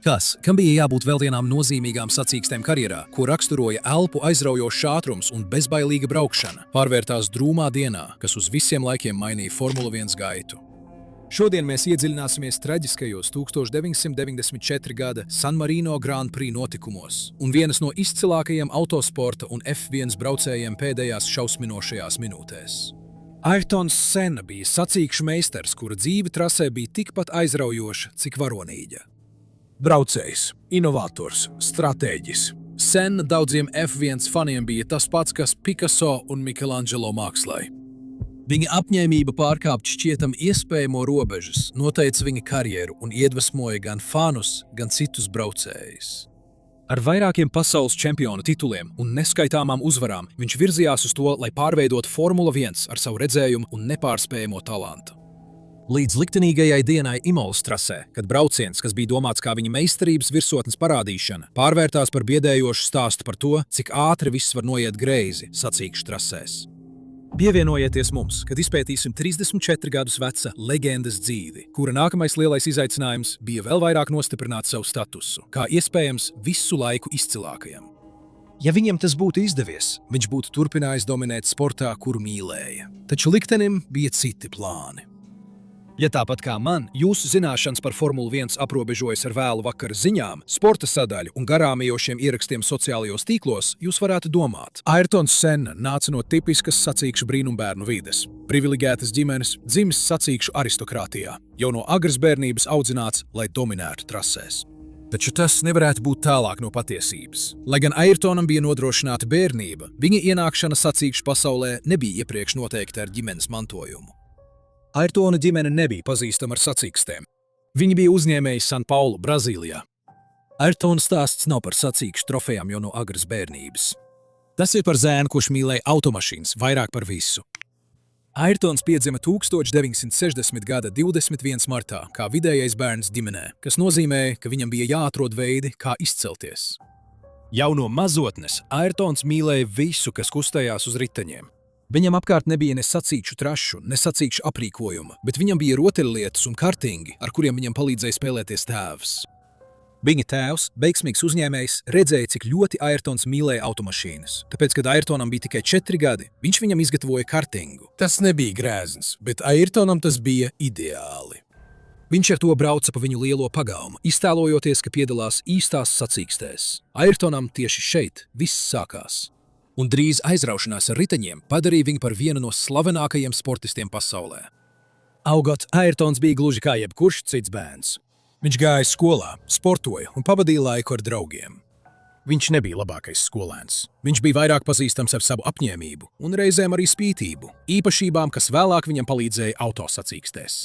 Kam bija jābūt vēl vienām nozīmīgām sacīkstēm karjerā, ko raksturoja elpu aizraujošs ātrums un bezbailīga braukšana, pārvērtās drūmā dienā, kas uz visiem laikiem mainīja Formula 1 gaitu. Šodien mēs iedziļināsimies traģiskajos 1994. gada San Marino Grand Prix notikumos un vienas no izcilākajiem autosporta un F1 braucējiem pēdējās šausminošajās minūtēs. Ayrtons Senna bija sacīkšu meistars, kura dzīve trasē bija tikpat aizraujoša, cik varonīga. Braucējs, inovators, stratēģis. Senna daudziem F1 faniem bija tas pats, kas Picasso un Michelangelo mākslai. Viņa apņēmība pārkāpt šķietam iespējamo robežas noteica viņa karjeru un iedvesmoja gan fanus, gan citus braucējus. Ar vairākiem pasaules čempionu tituliem un neskaitāmām uzvarām viņš virzījās uz to, lai pārveidotu Formula 1 ar savu redzējumu un nepārspējamo talantu. Līdz liktenīgajai dienai Imolas trasē, kad brauciens, kas bija domāts kā viņa meistarības virsotnes parādīšana, pārvērtās par biedējošu stāstu par to, cik ātri viss var noiet greizi sacīkšu trasēs. Pievienojieties mums, kad izpētīsim 34 gadus veca leģendas dzīvi, kura nākamais lielais izaicinājums bija vēl vairāk nostiprināt savu statusu, kā iespējams visu laiku izcilākajam. Ja viņam tas būtu izdevies, viņš būtu turpinājis dominēt sportā, kuru mīlēja. Taču liktenim bija citi plāni. Ja tāpat kā man, jūsu zināšanas par Formulu 1 aprobežojas ar vēlu vakara ziņām, sporta sadaļu un garāmējošiem ierakstiem sociālajos tīklos, jūs varētu domāt. Ayrtons Senna nāca no tipiskas sacīkšu brīnumbērnu vides. Privileģētas ģimenes, dzimis sacīkšu aristokrātijā, jau no agras bērnības audzināts, lai dominētu trasēs. Taču tas nevarētu būt tālāk no patiesības. Lai gan Ayrtonam bija nodrošināta bērnība, viņa ienākšana sacīkšu pasaulē nebija iepriekš noteikta ar ģimenes mantojumu. Ayrtona ģimene nebija pazīstama ar sacīkstēm. Viņi bija uzņēmēji San Paulo, Brazīlijā. Ayrtona stāsts nav par sacīkšu trofejām jau no agras bērnības. Tas ir par zēnu, kurš mīlēja automašīnas vairāk par visu. Ayrtons piedzima 1960. gada 21. martā kā vidējais bērns ģimenē, kas nozīmēja, ka viņam bija jāatrod veidi, kā izcelties. Jau no mazotnes Ayrtons mīlēja visu, kas kustējās uz riteņiem. Viņam apkārt nebija ne sacīkšu trašu, ne sacīkšu aprīkojuma, bet viņam bija rotaļlietas un kartingi, ar kuriem viņam palīdzēja spēlēties tēvs. Viņa tēvs, veiksmīgs uzņēmējs, redzēja, cik ļoti Ayrtons mīlēja automašīnas. Tāpēc, kad Ayrtonam bija tikai 4 gadi, viņš viņam izgatavoja kartingu. Tas nebija grēzns, bet Ayrtonam tas bija ideāli. Viņš ar to brauca pa viņu lielo pagalmu, iztēlojoties, ka piedalās īstās sacīkstēs. Ayrtonam tieši šeit viss sākās. Un drīz aizraušanās ar riteņiem padarīja viņu par vienu no slavenākajiem sportistiem pasaulē. Augot, Ayrtons bija gluži kā jebkurš cits bērns. Viņš gāja skolā, sportoja un pavadīja laiku ar draugiem. Viņš nebija labākais skolēns. Viņš bija vairāk pazīstams ar savu apņēmību un reizēm arī spītību, īpašībām, kas vēlāk viņam palīdzēja autosacīkstēs.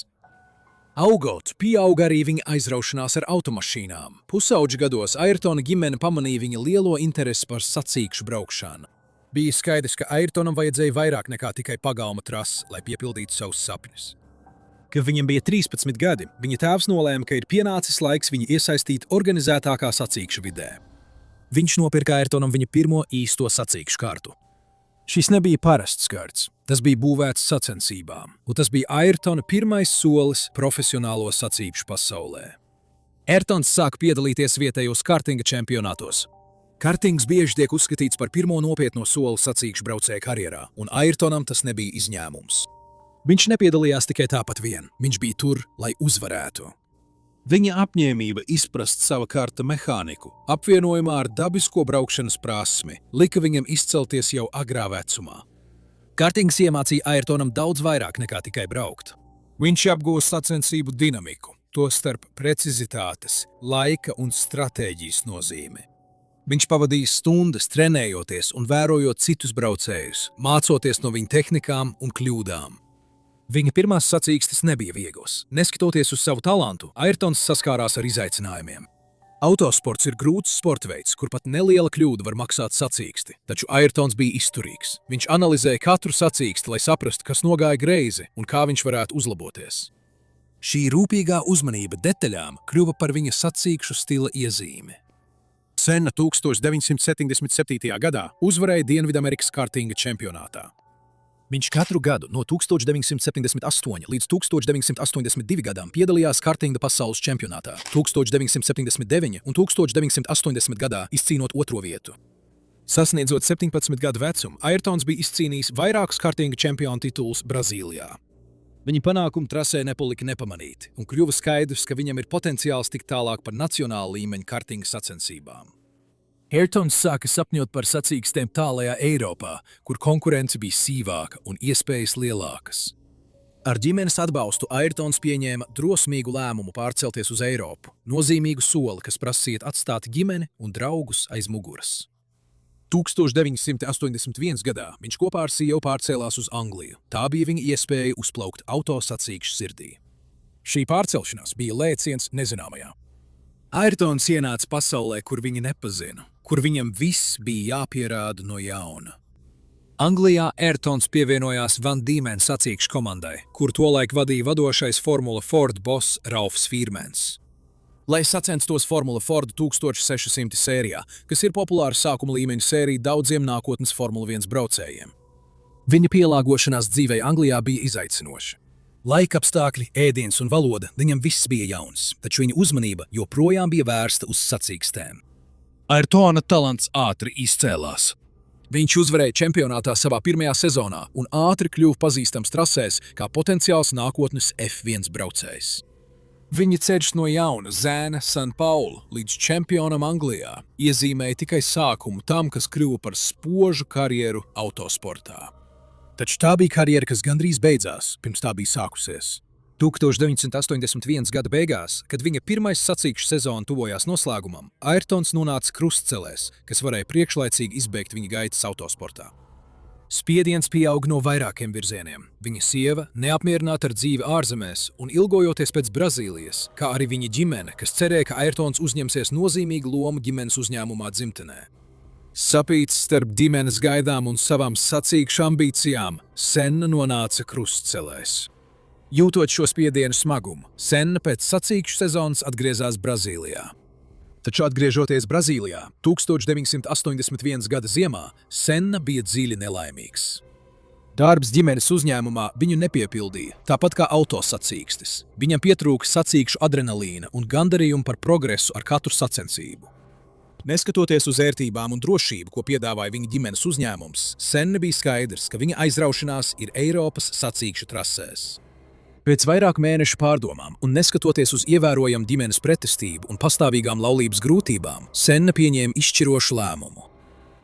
Augot, pieauga arī viņa aizraušanās ar automašīnām. Pusauģa gados Ayrtona ģimene pamanīja viņa lielo interesi par sacīkšu braukšanu. Bija skaidrs, ka Ayrtonam vajadzēja vairāk nekā tikai pagalma trasi, lai piepildītu savus sapņus. Kad viņam bija 13 gadi, viņa tēvs nolēma, ka ir pienācis laiks viņu iesaistīt organizētākā sacīkšu vidē. Viņš nopirka Ayrtonam viņa pirmo īsto sacīkšu kartu. Šis nebija parasts karts, tas bija būvēts sacensībām, un tas bija Ayrtona pirmais solis profesionālo sacīkšu pasaulē. Ayrtons sāka piedalīties vietējos kartinga čempionātos. Kartings bieži tiek uzskatīts par pirmo nopietno soli sacīkšu braucēja karjerā, un Ayrtonam tas nebija izņēmums. Viņš nepiedalījās tikai tāpat vien, viņš bija tur, lai uzvarētu. Viņa apņēmība izprast sava karta mehāniku, apvienojumā ar dabisko braukšanas prasmi, lika viņam izcelties jau agrā vecumā. Kartings iemācīja Ayrtonam daudz vairāk nekā tikai braukt. Viņš apgūst sacensību dinamiku, tostarp precizitātes, laika un stratēģijas nozīmi. Viņš pavadīja stundas trenējoties un vērojot citus braucējus, mācoties no viņu tehnikām un kļūdām. Viņa pirmās sacīkstes nebija vieglas. Neskatoties uz savu talantu, Ayrtons saskārās ar izaicinājumiem. Autosports ir grūts sportveids, kur pat neliela kļūda var maksāt sacīksti, taču Ayrtons bija izturīgs. Viņš analizēja katru sacīksti, lai saprastu, kas nogāja greizi un kā viņš varētu uzlaboties. Šī rūpīgā uzmanība detaļām kļuva par viņa sacīkšu stila iezīmi. Senna 1977. gadā uzvarēja Dienvidamerikas kartinga čempionātā. Viņš katru gadu no 1978 līdz 1982 gadam piedalījās kartinga pasaules čempionātā, 1979 un 1980 gadā izcīnot otro vietu. Sasniedzot 17 gadu vecumu, Ayrtons bija izcīnījis vairākus kartinga čempionu titulus Brazīlijā. Viņa panākumi trasē nepalika nepamanīti, un kļuva skaidrs, ka viņam ir potenciāls tikt tālāk par nacionāla līmeņa kartinga sacensībām. Ayrtons sāka sapņot par sacīkstēm tālajā Eiropā, kur konkurence bija sīvāka un iespējas lielākas. Ar ģimenes atbalstu Ayrtons pieņēma drosmīgu lēmumu pārcelties uz Eiropu, nozīmīgu soli, kas prasīja atstāt ģimeni un draugus aiz muguras. 1981. gadā viņš kopā ar sievu pārcēlās uz Angliju. Tā bija viņa iespēja uzplaukt autosacīkšu sirdī. Šī pārcelšanās bija lēciens nezināmajā. Ayrtons ienāca pasaulē, kur viņa nepazina, kur viņam viss bija jāpierāda no jauna. Anglijā Ayrtons pievienojās Van Diemen sacīkšu komandai, kur tolaik vadīja vadošais Formula Ford boss Ralfs Fīrmens. Lai sacenstos Formula Ford 1600 sērijā, kas ir populāra sākuma līmeņa sērija daudziem nākotnes Formula 1 braucējiem. Viņa pielāgošanās dzīvei Anglijā bija izaicinoša. Laika apstākļi, ēdiens un valoda, viņam viss bija jauns, taču viņa uzmanība joprojām bija vērsta uz sacīkstēm. Ayrtona talants ātri izcēlās. Viņš uzvarēja čempionātā savā pirmajā sezonā un ātri kļuva pazīstams trasēs kā potenciāls nākotnes F1 braucējs. Viņa ceļš no jauna Zēna San Paulu līdz čempionam Anglijā iezīmēja tikai sākumu tam, kas kļuva par spožu karjeru autosportā. Taču tā bija karjera, kas gandrīz beidzās, pirms tā bija sākusies. 1981. gada beigās, kad viņa pirmais sacīkšu sezona tuvojās noslēgumam, Ayrtons nonāca krustcelēs, kas varēja priekšlaicīgi izbeigt viņa gaitas autosportā. Spiediens pieauga no vairākiem virzieniem. Viņa sieva, neapmierināta ar dzīvi ārzemēs un ilgojoties pēc Brazīlijas, kā arī viņa ģimene, kas cerēja, ka Ayrtons uzņemsies nozīmīgu lomu ģimenes uzņēmumā dzimtenē. Sapīts starp ģimenes gaidām un savām sacīkšu ambīcijām, Senna nonāca krustcelēs. Jūtot šo spiedienu smagumu, Senna pēc sacīkšu sezonas atgriezās Brazīlijā. Taču atgriežoties Brazīlijā, 1981. gada ziemā, Senna bija dziļi nelaimīgs. Darbs ģimenes uzņēmumā viņu nepiepildīja, tāpat kā autosacīkstes. Viņam pietrūka sacīkšu adrenalīna un gandarījumu par progresu ar katru sacensību. Neskatoties uz ērtībām un drošību, ko piedāvāja viņa ģimenes uzņēmums, Senna bija skaidrs, ka viņa aizraušanās ir Eiropas sacīkšu trasēs. Pēc vairāku mēnešu pārdomām un neskatoties uz ievērojamu ģimenes pretestību un pastāvīgām laulības grūtībām, Senna pieņēma izšķirošu lēmumu.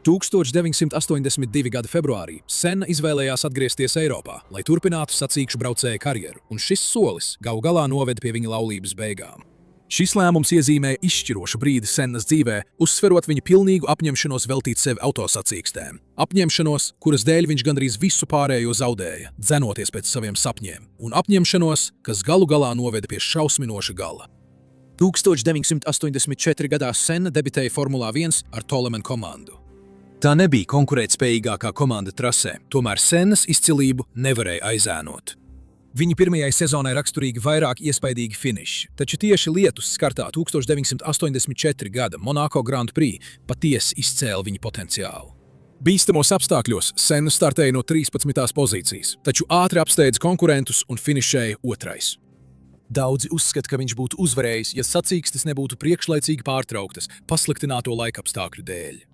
1982. gada februārī Senna izvēlējās atgriezties Eiropā, lai turpinātu sacīkšu braucēja karjeru, un šis solis galu galā noveda pie viņa laulības beigām. Šis lēmums iezīmēja izšķirošu brīdi Sennas dzīvē, uzsverot viņa pilnīgu apņemšanos veltīt sevi autosacīkstēm. Apņemšanos, kuras dēļ viņš gandrīz visu pārējo zaudēja, dzenoties pēc saviem sapņiem, un apņemšanos, kas galu galā noveda pie šausminoša gala. 1984. gadā Senna debitēja Formulā 1 ar Toleman komandu. Tā nebija konkurētspējīgākā komanda trasē, tomēr Sennas izcilību nevarēja aizēnot. Viņa pirmajai sezonai raksturīgi vairāk iespaidīgi finiši, taču tieši lietus skartā 1984. gada Monako Grand Prix patiesi izcēla viņa potenciālu. Bīstamos apstākļos Senna startēja no 13. pozīcijas, taču ātri apsteidza konkurentus un finišēja otrais. Daudzi uzskata, ka viņš būtu uzvarējis, ja sacīkstes nebūtu priekšlaicīgi pārtrauktas pasliktināto laikapstākļu dēļ.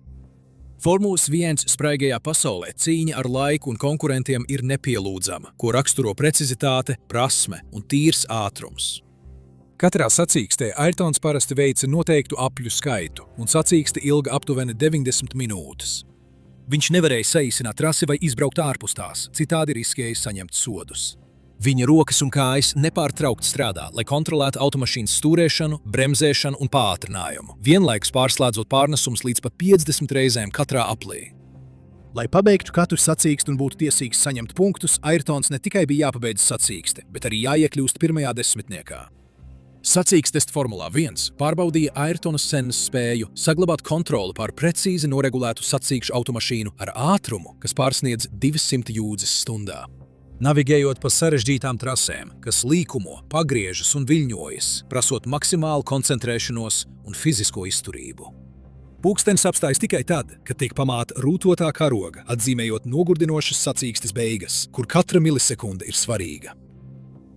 Formulas 1 spraigajā pasaulē cīņa ar laiku un konkurentiem ir nepielūdzama, ko raksturo precizitāte, prasme un tīrs ātrums. Katrā sacīkstē Ayrtons parasti veica noteiktu apļu skaitu, un sacīkste ilga aptuveni 90 minūtes. Viņš nevarēja saīsināt trasi vai izbraukt ārpus tās, citādi riskēja saņemt sodus. Viņa rokas un kājas nepārtraukti strādā, lai kontrolētu automašīnas stūrēšanu, bremzēšanu un pātrinājumu, vienlaikus pārslēdzot pārnesumus līdz pat 50 reizēm katrā aplī. Lai pabeigtu katru sacīksti un būtu tiesīgs saņemt punktus, Ayrtons ne tikai bija jāpabeidz sacīkste, bet arī jāiekļūst pirmajā desmitniekā. Sacīkstes Formulā 1 pārbaudīja Ayrtona Sennas spēju saglabāt kontroli pār precīzi noregulētu sacīkšu automašīnu ar ātrumu, kas pārsniedz 200 jūdzes stundā. Navigējot pa sarežģītām trasēm, kas līkumo, pagriežas un viļņojas, prasot maksimālu koncentrēšanos un fizisko izturību. Pulkstenis apstājas tikai tad, kad tiek pamāta rūtotā karoga, atzīmējot nogurdinošas sacīkstes beigas, kur katra milisekunde ir svarīga.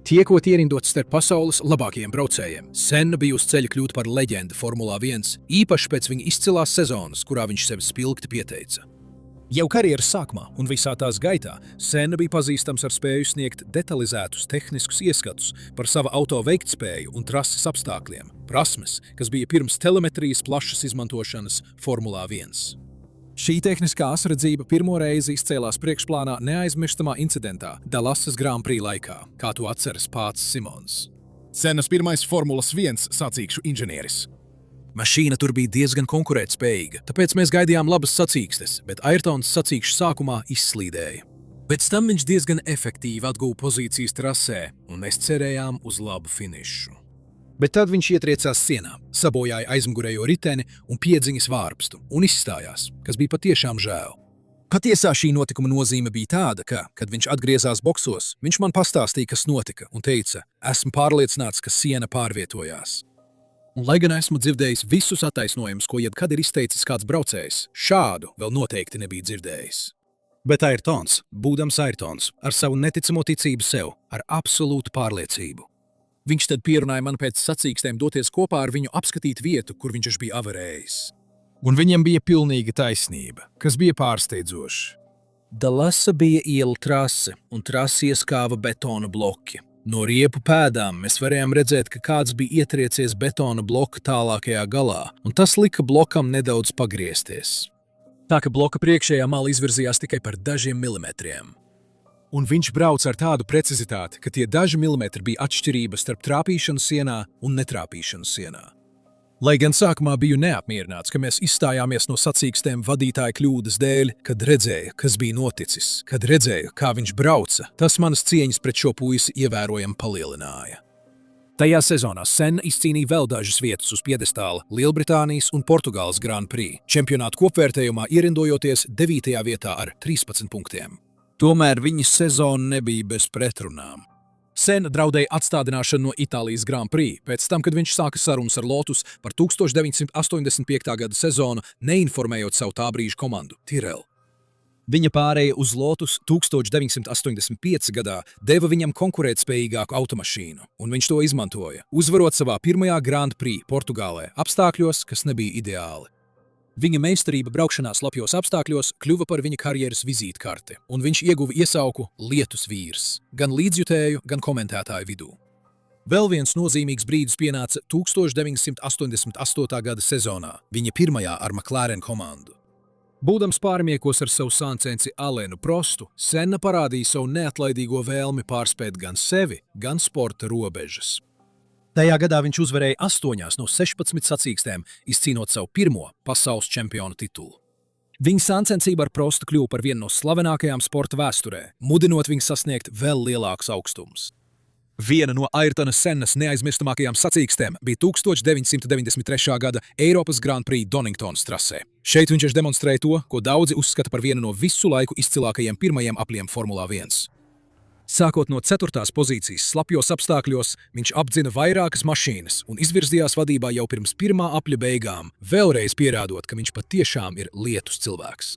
Tiekot ierindots starp pasaules labākajiem braucējiem, Senna bija uz ceļa kļūt par leģendu Formulā 1, īpaši pēc viņa izcilās sezonas, kurā viņš sevi spilgti pieteica. Jau karjeras sākumā un visā tās gaitā Senna bija pazīstams ar spēju sniegt detalizētus tehniskus ieskatus par sava auto veiktspēju un trases apstākļiem, prasmes, kas bija pirms telemetrijas plašas izmantošanas Formulā 1. Šī tehniskā asredzība pirmo reizi izcēlās priekšplānā neaizmirstamā incidentā Dallasas Grand Prix laikā, kā to atceras pats Simons. Sennas pirmais Formulas 1 sacīkšu inženieris. Mašīna tur bija diezgan konkurētspējīga, tāpēc mēs gaidījām labas sacīkstes, bet Ayrtons sacīkšu sākumā izslīdēja. Pēc tam viņš diezgan efektīvi atguva pozīcijas trasē, un mēs cerējām uz labu finišu. Bet tad viņš ietriecās sienā, sabojāja aizmugurējo riteni un piedziņas vārpstu un izstājās, kas bija patiešām žēl. Patiesā šī notikuma nozīme bija tāda, ka, kad viņš atgriezās boksos, viņš man pastāstīja, kas notika, un teica, esmu pārliecināts, ka siena pārvietojās. Un, lai gan esmu dzirdējis visus attaisnojumus, ko jebkad ir izteicis kāds braucējs, šādu vēl noteikti nebija dzirdējis. Bet Ayrtons, būdams Ayrtons, ar savu neticamo ticību sev, ar absolūtu pārliecību. Viņš tad pierunāja man pēc sacīkstēm doties kopā ar viņu apskatīt vietu, kur viņš bija avarējis. Un viņam bija pilnīga taisnība, kas bija pārsteidzoši. Dallasa bija iela trase, un trasi ieskāva betona bloki. No riepu pēdām mēs varējām redzēt, ka kāds bija ietriecies betona bloka tālākajā galā, un tas lika blokam nedaudz pagriezties. Tā ka bloka priekšējā mala izvirzījās tikai par dažiem milimetriem. Un viņš brauc ar tādu precizitāti, ka tie daži milimetri bija atšķirība starp trāpīšanu sienā un netrāpīšanu sienā. Lai gan sākumā biju neapmierināts, ka mēs izstājāmies no sacīkstēm vadītāja kļūdas dēļ, kad redzēju, kas bija noticis, kad redzēju, kā viņš brauca, tas manas cieņas pret šo puisi ievērojami palielināja. Tajā sezonā Senna izcīnīja vēl dažas vietas uz piedestāla Lielbritānijas un Portugāles Grand Prix, čempionātu kopvērtējumā ierindojoties 9. vietā ar 13 punktiem. Tomēr viņa sezona nebija bez pretrunām. Senna draudēja atstādināšanu no Itālijas Grand Prix, pēc tam, kad viņš sāka sarunas ar Lotus par 1985. gada sezonu, neinformējot savu tā brīža komandu – Tyrrell. Viņa pārēja uz Lotus 1985. gadā deva viņam konkurētspējīgāku automašīnu, un viņš to izmantoja, uzvarot savā pirmajā Grand Prix Portugālē apstākļos, kas nebija ideāli. Viņa meistarība braukšanā slapjos apstākļos kļuva par viņa karjeras vizītkarti, un viņš ieguva iesauku Lietus vīrs, gan līdzjutēju, gan komentētāju vidū. Vēl viens nozīmīgs brīdis pienāca 1988. gada sezonā, viņa pirmajā ar McLaren komandu. Būdams pārmiekos ar savu sāncensi Alenu Prostu, Senna parādīja savu neatlaidīgo vēlmi pārspēt gan sevi, gan sporta robežas. Tajā gadā viņš uzvarēja 8 no 16 sacīkstēm, izcīnot savu pirmo pasaules čempionu titulu. Viņa sāncensība ar Prostu kļuva par vienu no slavenākajām sporta vēsturē, mudinot viņu sasniegt vēl lielākus augstumus. Viena no Ayrtona Sennas neaizmirstamākajām sacīkstēm bija 1993. gada Eiropas Grand Prix Doningtonas trasē. Šeit viņš demonstrēja to, ko daudzi uzskata par vienu no visu laiku izcilākajiem pirmajiem apliem Formulā 1. Sākot no 4. pozīcijas slapjos apstākļos, viņš apdzina vairākas mašīnas un izvirzījās vadībā jau pirms pirmā apļa beigām, vēlreiz pierādot, ka viņš patiešām ir lietus cilvēks.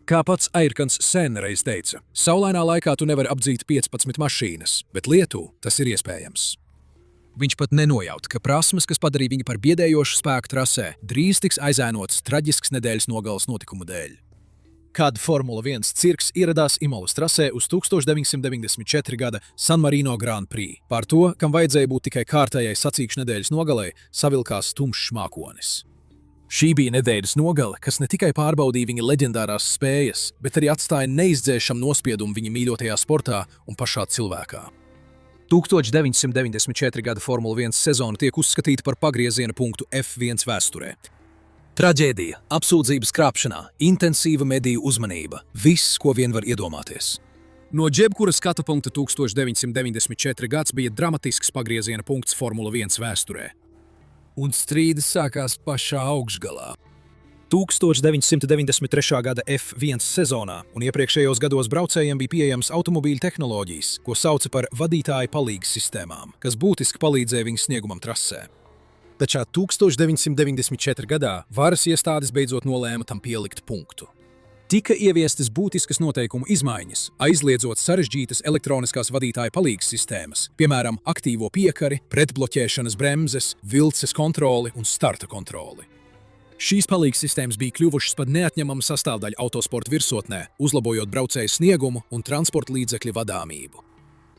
Kā pats Ayrtons Senna reiz teica, saulainā laikā tu nevari apdzīt 15 mašīnas, bet Lietuvā tas ir iespējams. Viņš pat nenojaut, ka prasmes, kas padarīja viņu par biedējošu spēku trasē, drīz tiks aizēnotas traģisks nedēļas nogales notikumu dēļ. Kad Formula 1 cirks ieradās Imolas trasē uz 1994. gada San Marino Grand Prix. Par to, kam vajadzēja būt tikai kārtējai sacīkšu nedēļas nogalei, savilkās tumšs mākonis. Šī bija nedēļas nogale, kas ne tikai pārbaudīja viņa leģendārās spējas, bet arī atstāja neizdzēšamu nospiedumu viņa mīļotajā sportā un pašā cilvēkā. 1994. gada Formula 1 sezona tiek uzskatīta par pagrieziena punktu F1 vēsturē. Traģēdija, apsūdzības krāpšanā, intensīva mediju uzmanība – viss, ko vien var iedomāties. No jebkura skatu punkta 1994. gads bija dramatisks pagrieziena punkts Formula 1 vēsturē. Un strīdis sākās pašā augšgalā. 1993. gada F1 sezonā un iepriekšējos gados braucējiem bija pieejams automobīļu tehnoloģijas, ko sauca par vadītāju palīgas sistēmām, kas būtiski palīdzēja viņu sniegumam trasē. Taču 1994. gadā varas iestādes beidzot nolēma tam pielikt punktu. Tika ieviestas būtiskas noteikumu izmaiņas, aizliedzot sarežģītas elektroniskās vadītāja palīgas sistēmas, piemēram, aktīvo piekari, pretbloķēšanas bremzes, vilces kontroli un starta kontroli. Šīs palīgas sistēmas bija kļuvušas par neatņemamu sastāvdaļu autosporta virsotnē, uzlabojot braucēju sniegumu un transporta līdzekļu vadāmību.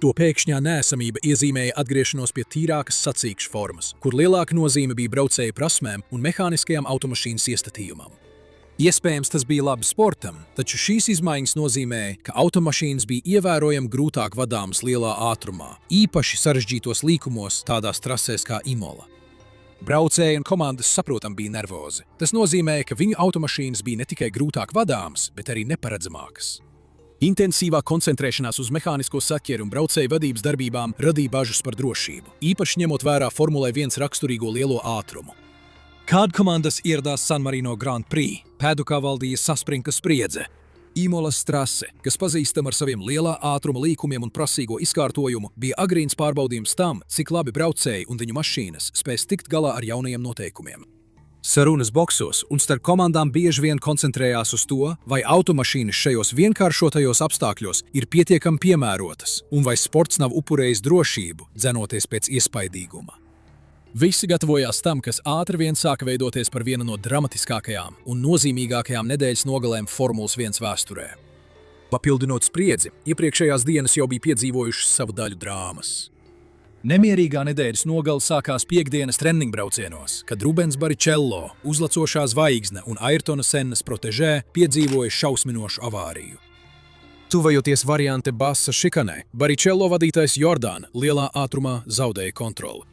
To pēkšņā neesamība iezīmēja atgriešanos pie tīrākas sacīkšu formas, kur lielāka nozīme bija braucēju prasmēm un mehāniskajām automašīnas iestatījumam. Iespējams, tas bija labi sportam, taču šīs izmaiņas nozīmēja, ka automašīnas bija ievērojami grūtāk vadāmas lielā ātrumā, īpaši sarežģītos līkumos tādās trasēs kā Imola. Braucēji un komandas saprotam bija nervozi. Tas nozīmēja, ka viņu automašīnas bija ne tikai grūtāk vadāmas, bet arī neparedzamākas. Intensīvā koncentrēšanās uz mehānisko saķeri un braucēju vadības darbībām radīja bažas par drošību, īpaši ņemot vērā Formulē 1 raksturīgo lielo ātrumu. Kad komandas ieradās San Marino Grand Prix, pēdukā valdīja saspringta spriedze. Imolas trase, kas pazīstama ar saviem lielā ātruma līkumiem un prasīgo izkārtojumu, bija agrīns pārbaudījums tam, cik labi braucēji un viņu mašīnas spēs tikt galā ar jaunajiem noteikumiem. Sarunas boksos un starp komandām bieži vien koncentrējās uz to, vai automašīnas šajos vienkāršotajos apstākļos ir pietiekami piemērotas un vai sports nav upurējis drošību, dzenoties pēc iespaidīguma. Visi gatavojās tam, kas ātri vien sāka veidoties par vienu no dramatiskākajām un nozīmīgākajām nedēļas nogalēm Formulas 1 vēsturē. Papildinot spriedzi, iepriekšējās dienas jau bija piedzīvojušas savu daļu drāmas. Nemierīgā nedēļas nogale sākās piektdienas treniņbraucienos, kad Rubens Barrichello, uzlacošā zvaigzne un Ayrtona Sennas protežē piedzīvoja šausminošu avāriju. Tuvojoties variante Bassa šikanē, Barrichello vadītais Jordāna lielā ātrumā zaudēja kontroli.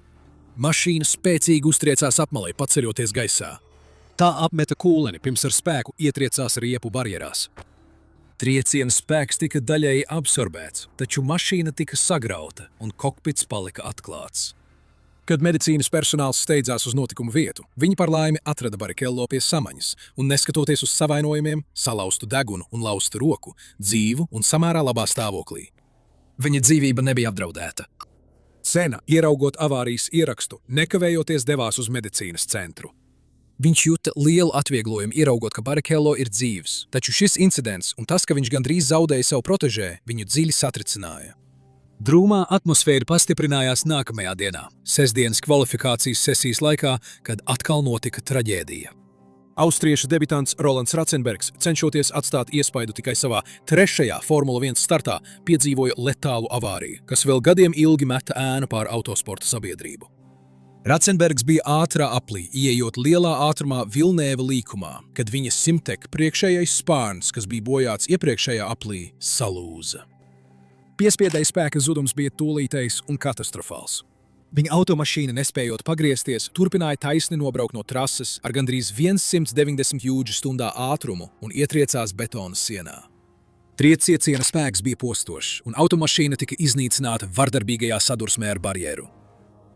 Mašīna spēcīgi uztriecās apmalē, paceļoties gaisā. Tā apmeta kūleni, pirms ar spēku ietriecās riepu barjerās. Trieciena spēks tika daļēji absorbēts, taču mašīna tika sagrauta un kokpits palika atklāts. Kad medicīnas personāls steidzās uz notikumu vietu, viņi par laimi atrada Barrichello pie samaņas un, neskatoties uz savainojumiem, salauztu degunu un laustu roku, dzīvu un samērā labā stāvoklī. Viņa dzīvība nebija apdraudēta. Senna, ieraugot avārijas ierakstu, nekavējoties devās uz medicīnas centru. Viņš jūta lielu atvieglojumu, ieraugot, ka Barrichello ir dzīvs, taču šis incidents un tas, ka viņš gandrīz zaudēja savu protežē, viņu dziļi satricināja. Drūmā atmosfēra pastiprinājās nākamajā dienā, sestdienas kvalifikācijas sesijas laikā, kad atkal notika traģēdija. Austriešu debitants Rolands Ratzenbergs, cenšoties atstāt iespaidu tikai savā trešajā Formula 1 startā, piedzīvoja letālu avāriju, kas vēl gadiem ilgi meta ēnu pār autosporta sabiedrību. Ratzenbergs bija ātrā aplī, ieejot lielā ātrumā Vilnēva līkumā, kad viņa simtek priekšējais spārns, kas bija bojāts iepriekšējā aplī, salūza. Piespiedēja spēka zudums bija tūlītējs un katastrofāls. Viņa automašīna, nespējot pagriezties, turpināja taisni nobraukt no trases ar gandrīz 190 jūdžu stundā ātrumu un ietriecās betona sienā. Trieciena spēks bija postošs, un automašīna tika iznīcināta vardarbīgajā sadursmē ar barjeru.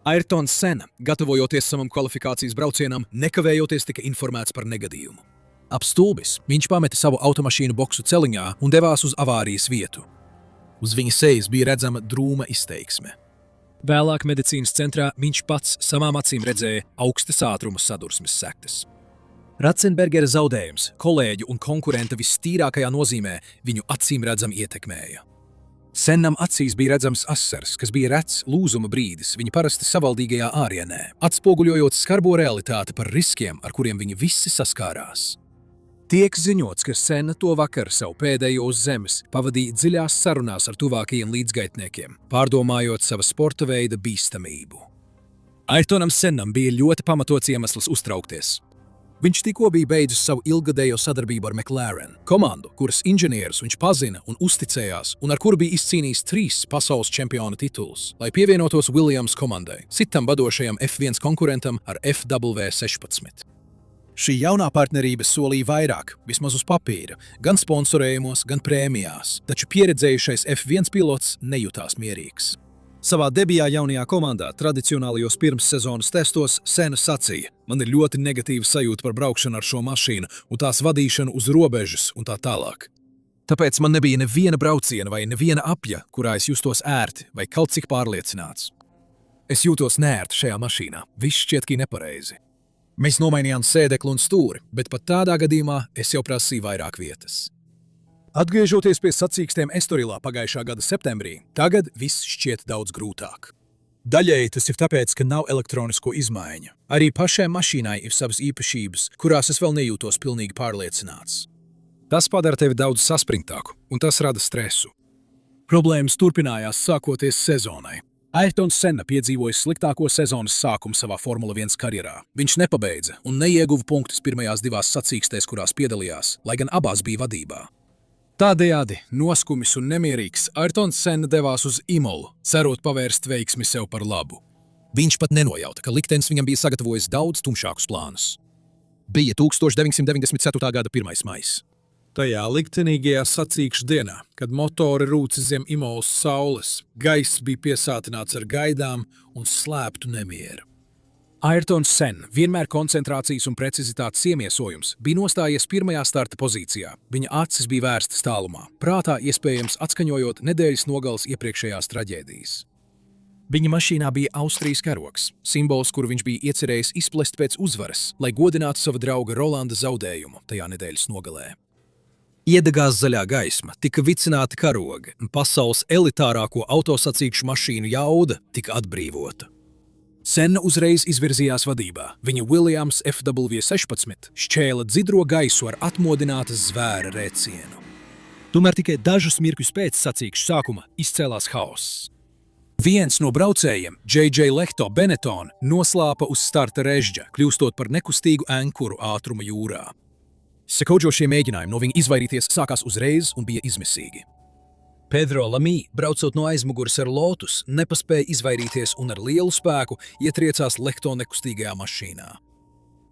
Ayrtons Senna, gatavojoties savam kvalifikācijas braucienam, nekavējoties tika informēts par negadījumu. Apstulbis, viņš pameta savu automašīnu boksu celiņā un devās uz avārijas vietu. Uz viņa sejas bija redzama drūma izteiksme. Vēlāk medicīnas centrā viņš pats savām acīm redzēja augstas ātruma sadursmes sektas. Ratzenbergera zaudējums, kolēģu un konkurenta vistīrākajā nozīmē, viņu acīm redzami ietekmēja. Sennam acīs bija redzams asars, kas bija rets lūzuma brīdis viņa parasti savaldīgajā ārienē, atspoguļojot skarbo realitāti par riskiem, ar kuriem viņi visi saskārās. Tiek ziņots, ka Senna to vakaru savu pēdējo uz zemes pavadīja dziļās sarunās ar tuvākajiem līdzgaitniekiem, pārdomājot sava sporta veida bīstamību. Ayrtonam Sennam bija ļoti pamatots iemesls uztraukties. Viņš tikko bija beidzis savu ilgadējo sadarbību ar McLaren, komandu, kuras inženierus viņš pazina un uzticējās, un ar kuru bija izcīnījis 3 pasaules čempiona titulus, lai pievienotos Williams komandai, citam vadošajam F1 konkurentam ar FW16. Šī jaunā partnerība solīja vairāk, vismaz uz papīra, gan sponsorējumos, gan prēmijās, taču pieredzējušais F1 pilots nejūtās mierīgs. Savā debijā jaunajā komandā tradicionālajos pirmssezonas testos Senna sacīja: "Man ir ļoti negatīva sajūta par braukšanu ar šo mašīnu un tās vadīšanu uz robežas un tā tālāk. Tāpēc man nebija neviena brauciena vai neviena apja, kurā es justos ērti vai kaut cik pārliecināts." Es jūtos neērti šajā mašīnā. Viss šķiet, ka nepareizi. Mēs nomainījām sēdekli un stūri, bet pat tādā gadījumā es jau prasīju vairāk vietas. Atgriežoties pie sacīkstiem Estorilā pagājušā gada septembrī, tagad viss šķiet daudz grūtāk. Daļēji tas ir tāpēc, ka nav elektronisko izmaiņu. Arī pašai mašīnai ir savas īpašības, kurās es vēl nejūtos pilnīgi pārliecināts. Tas padara tevi daudz saspringtāku, un tas rada stresu. Problēmas turpinājās sākoties sezonai. Ayrtons Senna piedzīvoja sliktāko sezonas sākumu savā Formula 1 karjerā. Viņš nepabeidza un neieguva punktus pirmajās divās sacīkstēs, kurās piedalījās, lai gan abās bija vadībā. Tādējādi, noskumis un nemierīgs, Ayrtons Senna devās uz Imolu, cerot pavērst veiksmi sev par labu. Viņš pat nenojauta, ka liktenis viņam bija sagatavojis daudz tumšākus plānus. Bija 1994. gada 1. maijs. Tajā liktenīgajā sacīkšu dienā, kad motori rūca zem Imolas saules, gaiss bija piesātināts ar gaidām un slēptu nemieru. Ayrtons Senna, vienmēr koncentrācijas un precizitātes iemiesojums, bija nostājies pirmajā starta pozīcijā. Viņa acis bija vērstas tālumā, prātā iespējams atskaņojot nedēļas nogales iepriekšējās traģēdijas. Viņa mašīnā bija Austrijas karogs, simbols, kuru viņš bija iecerējis izplest pēc uzvaras, lai godinātu sava drauga Rolanda zaudējumu tajā nedēļas nogalē. Iedegās zaļā gaisma, tika vicināti karogi, un pasaules elitārāko autosacīkšu mašīnu jauda tika atbrīvota. Senna uzreiz izvirzījās vadībā. Viņa Williams FW16 šķēla dzidro gaisu ar atmodinātas zvēra rēcienu. Tomēr tikai dažus mirkļus pēc sacīkšu sākuma izcēlās hauss. Viens no braucējiem, J.J. Lehto Benetton, noslāpa uz starta režģa, kļūstot par nekustīgu ankuru ātruma jūrā. Sekojošie mēģinājumi no viņa izvairīties sākās uzreiz un bija izmisīgi. Pedro Lamy, braucot no aizmugures ar Lotus, nepaspēja izvairīties un ar lielu spēku ietriecās Lehto nekustīgajā mašīnā.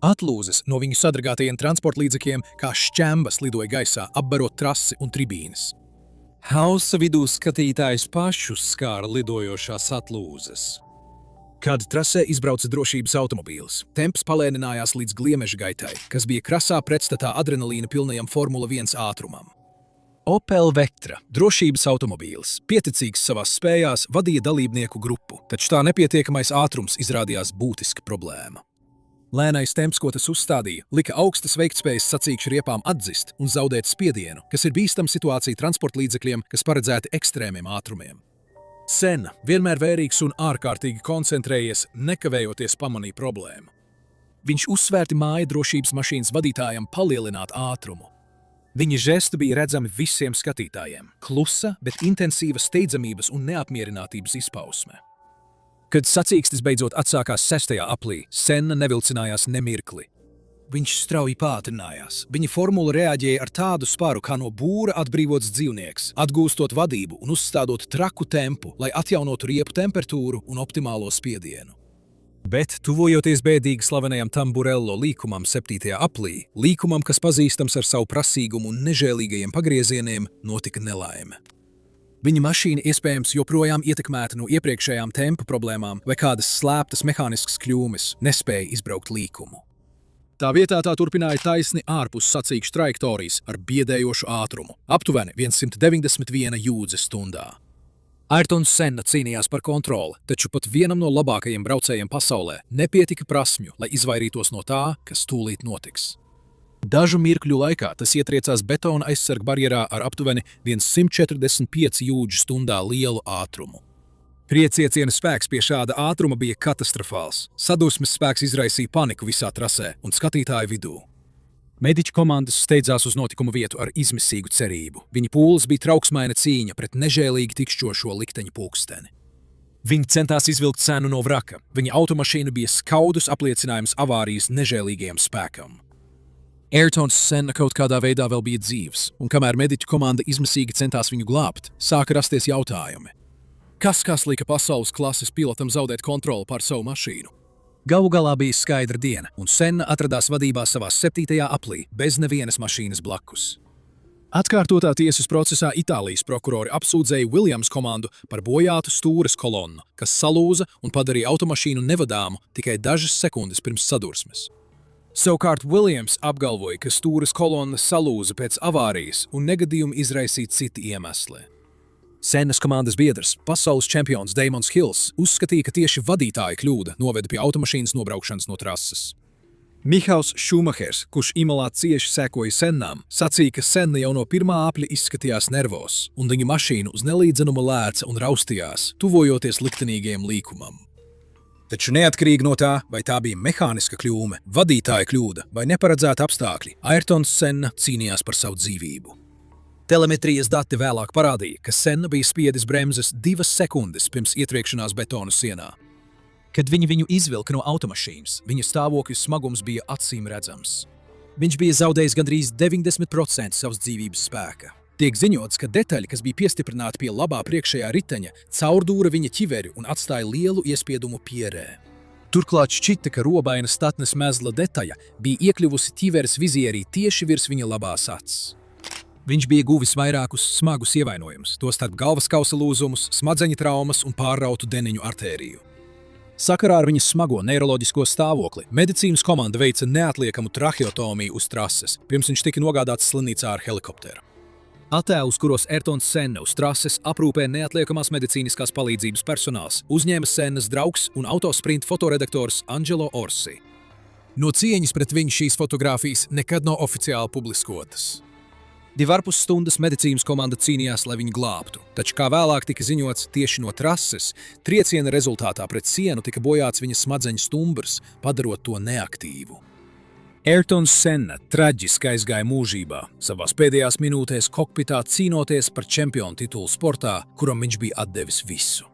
Atlūzes no viņu sadragātajiem transportlīdzekļiem kā šķembas lidoja gaisā, apbarot trasi un tribīnes. Hausa vidū skatītājus pašus skāra lidojošās atlūzes. Kad trasē izbrauca drošības automobīls, temps palēninājās līdz gliemeža gaitai, kas bija krasā pretstatā adrenalīna pilnajam Formula 1 ātrumam. Opel Vectra, drošības automobīls, pieticīgs savās spējās, vadīja dalībnieku grupu, taču tā nepietiekamais ātrums izrādījās būtiska problēma. Lēnais temps, ko tas uzstādīja, lika augstas veiktspējas sacīkšu riepām atzist un zaudēt spiedienu, kas ir bīstama situācija transportlīdzekļiem, kas paredzēti ekstrēmiem ātrumiem. Senna, vienmēr vērīgs un ārkārtīgi koncentrējies, nekavējoties pamanīja problēmu. Viņš uzsvērti māja drošības mašīnas vadītājam palielināt ātrumu. Viņa žesti bija redzami visiem skatītājiem – klusa, bet intensīva steidzamības un neapmierinātības izpausme. Kad sacīkstes beidzot atsākās 6. aplī, Senna nevilcinājās nemirkli. Viņš strauji pātrinājās. Viņa formula reaģēja ar tādu sparu, kā no būra atbrīvots dzīvnieks, atgūstot vadību un uzstādot traku tempu, lai atjaunotu riepu temperatūru un optimālo spiedienu. Bet, tuvojoties bēdīgi slavenajam Tamburello līkumam 7. aplī, līkumam, kas pazīstams ar savu prasīgumu un nežēlīgajiem pagriezieniem, notika nelaime. Viņa mašīna iespējams joprojām ietekmēta no iepriekšējām tempa problēmām vai kādas slēptas mehāniskas kļūmes, nespēja izbraukt līkumu. Tā vietā tā turpināja taisni ārpus sacīkšu trajektorijas ar biedējošu ātrumu, aptuveni 191 jūdze stundā. Ayrtons Senna cīnījās par kontroli, taču pat vienam no labākajiem braucējiem pasaulē nepietika prasmju, lai izvairītos no tā, kas tūlīt notiks. Dažu mirkļu laikā tas ietriecās betona aizsarga barjerā ar aptuveni 145 jūdžu stundā lielu ātrumu. Priecieciena spēks pie šāda ātruma bija katastrofāls. Sadusmes spēks izraisīja paniku visā trasē un skatītāju vidū. Mediķu komandas steidzās uz notikumu vietu ar izmisīgu cerību. Viņa pūles bija trauksmaina cīņa pret nežēlīgi tikšķošo likteņu pulksteni. Viņi centās izvilkt Sennu no vraka. Viņa automašīna bija skaudus apliecinājums avārijas nežēlīgajam spēkam. Ayrtons Senna kaut kādā veidā vēl bija dzīvs, un kamēr mediķu komanda izmisīgi centās viņu glābt, sāka rasties jautājumi. Kas lika pasaules klases pilotam zaudēt kontroli pār savu mašīnu? Galu galā bija skaidra diena, un Senna atradās vadībā savā 7. aplī, bez nevienas mašīnas blakus. Atkārtotā tiesas procesā Itālijas prokurori apsūdzēja Williams komandu par bojātu stūres kolonnu, kas salūza un padarīja automašīnu nevadāmu tikai dažas sekundes pirms sadursmes. Savukārt Williams apgalvoja, ka stūres kolonna salūza pēc avārijas un negadījumu izraisīja citi iemesli. Sennas komandas biedrs, pasaules čempions Damons Hills, uzskatīja, ka tieši vadītāja kļūda noveda pie automašīnas nobraukšanas no trases. Mihails Šumahers, kurš Imolā cieši sekoja Sennām, sacīja, ka Senna jau no pirmā apļa izskatījās nervos, un viņa mašīna uz nelīdzenuma lēca un raustījās, tuvojoties liktenīgajam līkumam. Taču neatkarīgi no tā, vai tā bija mehāniska kļūme, vadītāja kļūda vai neparedzēta apstākļi, Ayrtons Senna cīnījās par savu dzīvību. Telemetrijas dati vēlāk parādīja, ka Senna bija spiedis bremzes 2 sekundes pirms ietriekšanās betona sienā. Kad viņi viņu izvilka no automašīnas, viņa stāvokļa smagums bija acīm redzams. Viņš bija zaudējis gandrīz 90% savas dzīvības spēka. Tiek ziņots, ka detaļa, kas bija piestiprināta pie labā priekšējā riteņa, caurdūra viņa ķiveri un atstāja lielu iespiedumu pierē. Turklāt šķita, ka robaina statnes mezgla detaļa bija iekļuvusi ķiveres vizierī tieši virs viņa labās acis. Viņš bija guvis vairākus smagus ievainojumus, tostarp galvaskausa lūzumus, smadzeņu traumas un pārrautu deniņu artēriju. Sakarā ar viņas smago neiroloģisko stāvokli medicīnas komanda veica neatliekamu traheotomiju uz trases, pirms viņš tika nogādāts slimnīcā ar helikopteru. Attēlus, kuros Ayrtons Senna uz trases aprūpē neatliekamās medicīniskās palīdzības personāls, uzņēma Sennas draugs un autosprint fotoredaktors Angelo Orsi. No cieņas pret viņu šīs fotogrāfijas nekad nav oficiāli publiskotas. 2,5 stundas medicīnas komanda cīnījās, lai viņu glābtu, taču, kā vēlāk tika ziņots, tieši no trases trieciena rezultātā pret sienu tika bojāts viņa smadzeņu stumbrs, padarot to neaktīvu. Ayrtons Senna traģiski aizgāja mūžībā, savās pēdējās minūtēs kokpitā cīnoties par čempionu titulu sportā, kuram viņš bija atdevis visu.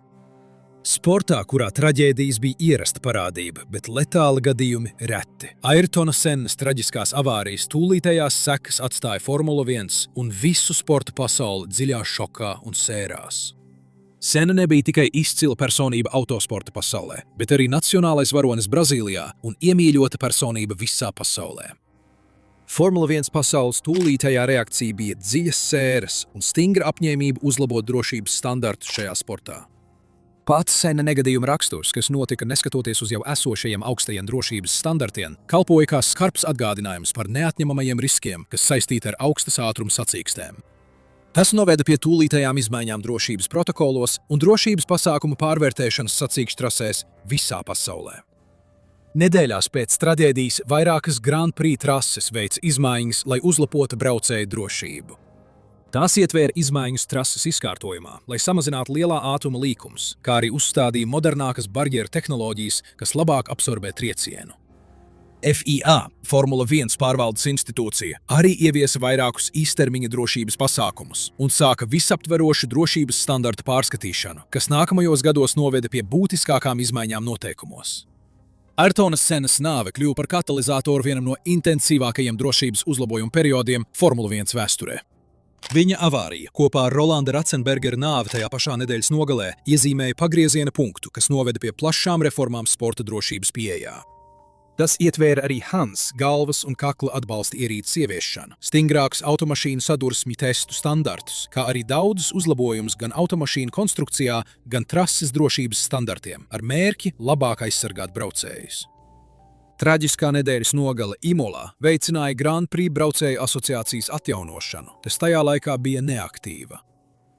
Sportā, kurā traģēdijas bija ierasta parādība, bet letāli gadījumi reti. Ayrtona Sennas traģiskās avārijas tūlītējās sekas atstāja Formula 1 un visu sporta pasauli dziļā šokā un sērās. Senna nebija tikai izcila personība autosporta pasaulē, bet arī nacionālais varonis Brazīlijā un iemīļota personība visā pasaulē. Formula 1 pasaules tūlītējā reakcija bija dziļas sēras un stingra apņēmība uzlabot drošības standartus šajā sportā. Pats Senna negadījuma raksturs, kas notika neskatoties uz jau esošajiem augstajiem drošības standartiem, kalpoja kā skarbs atgādinājums par neatņemamajiem riskiem, kas saistīti ar augstas ātruma sacīkstēm. Tas noveda pie tūlītējām izmaiņām drošības protokolos un drošības pasākumu pārvērtēšanas sacīkšu trasēs visā pasaulē. Nedēļās pēc traģēdijas vairākas Grand Prix trases veica izmaiņas, lai uzlabotu braucēju drošību. Tās ietvēra izmaiņas trases izkārtojumā, lai samazinātu lielā ātruma līkumus, kā arī uzstādīja modernākas barjeru tehnoloģijas, kas labāk absorbē triecienu. FIA, Formula 1 pārvaldes institūcija, arī ieviesa vairākus īstermiņa drošības pasākumus un sāka visaptverošu drošības standartu pārskatīšanu, kas nākamajos gados noveda pie būtiskākām izmaiņām noteikumos. Ayrtona Sennas nāve kļuva par katalizatoru vienam no intensīvākajiem drošības uzlabojumu periodiem Formula 1 vēsturē. Viņa avārija kopā ar Rolanda Ratzenbergera nāvi tajā pašā nedēļas nogalē iezīmēja pagrieziena punktu, kas noveda pie plašām reformām sporta drošības pieejā. Tas ietvēra arī Hans galvas un kakla atbalsta ierīces ieviešanu, stingrākus automašīnu sadursmju testu standartus, kā arī daudzus uzlabojumus gan automašīnu konstrukcijā, gan trases drošības standartiem, ar mērķi labāk aizsargāt braucējus. Traģiskā nedēļas nogale Imolā veicināja Grand Prix braucēju asociācijas atjaunošanu, kas tajā laikā bija neaktīva.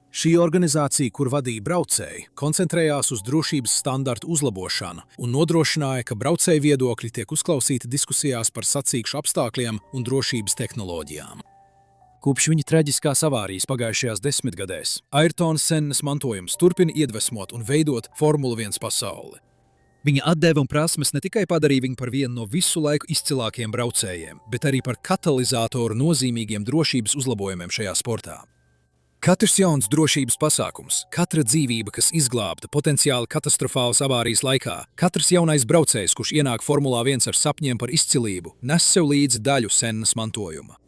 Šī organizācija, kur vadīja braucēji, koncentrējās uz drošības standartu uzlabošanu un nodrošināja, ka braucēju viedokļi tiek uzklausīti diskusijās par sacīkšu apstākļiem un drošības tehnoloģijām. Kopš viņa traģiskās avārijas pagājušajās 10 gadēs, Ayrtona Sennas mantojums turpina iedvesmot un veidot Formula 1 pasauli. Viņa atdeve un prasmes ne tikai padarīja viņu par vienu no visu laiku izcilākajiem braucējiem, bet arī par katalizatoru nozīmīgiem drošības uzlabojumiem šajā sportā. Katrs jauns drošības pasākums, katra dzīvība, kas izglābta potenciāli katastrofālas avārijas laikā, katrs jaunais braucējs, kurš ienāk Formulā 1 ar sapņiem par izcilību, nes sev līdzi daļu Sennas mantojuma.